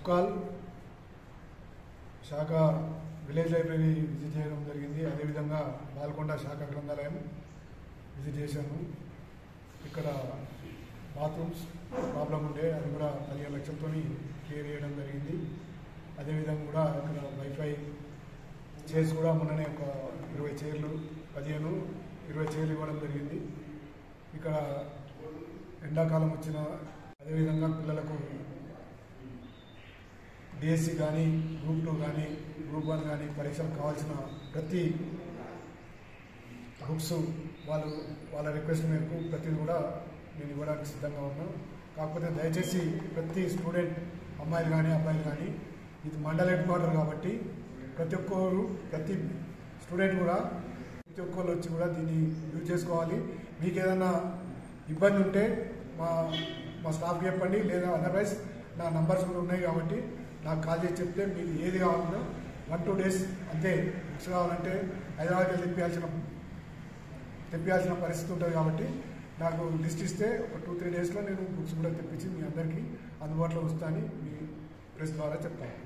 ముక్కాల్ శాఖ village library visit చేయడం జరిగింది. అదేవిధంగా బాల్కొండ శాఖ గ్రంథాలయం విజిట్ చేశాను. ఇక్కడ బాత్రూమ్స్ ప్రాబ్లం ఉండే అది కూడా 15 లక్షలతో క్లియర్ చేయడం జరిగింది. అదేవిధంగా కూడా ఇక్కడ వైఫై చైర్స్ కూడా మొన్ననే ఒక 20 చైర్లు 15-20 చైర్లు ఇవ్వడం జరిగింది. ఇక్కడ ఎండాకాలం వచ్చిన అదేవిధంగా పిల్లలకు డిఎస్సి కానీ గ్రూప్ 2 కానీ గ్రూప్ 1 కానీ పరీక్షలకు కావాల్సిన ప్రతి బుక్స్ వాళ్ళ రిక్వెస్ట్ మేరకు ప్రతిది కూడా నేను ఇవ్వడానికి సిద్ధంగా ఉన్నాను. కాకపోతే దయచేసి ప్రతి స్టూడెంట్ అమ్మాయిలు కానీ అబ్బాయిలు కానీ ఇది మండల్ హెడ్ క్వార్టర్ కాబట్టి ప్రతి స్టూడెంట్ కూడా ప్రతి ఒక్కరు వచ్చి కూడా దీన్ని యూజ్ చేసుకోవాలి. మీకు ఏదైనా ఇబ్బంది ఉంటే మా స్టాఫ్కి చెప్పండి, లేదా అదర్వైజ్ నా నంబర్స్ కూడా ఉన్నాయి కాబట్టి నాకు కాల్ చేసి చెప్తే మీకు ఏది కావాలన్నా 1-2 days అంతే. బుక్స్ కావాలంటే హైదరాబాద్కి తెప్పించాల్సిన పరిస్థితి ఉంటుంది కాబట్టి నాకు లిస్ట్ ఇస్తే ఒక 2-3 daysలో నేను బుక్స్ కూడా తెప్పించి మీ అందరికీ అందుబాటులో వస్తానని మీ ప్రెస్ ద్వారా చెప్తాను.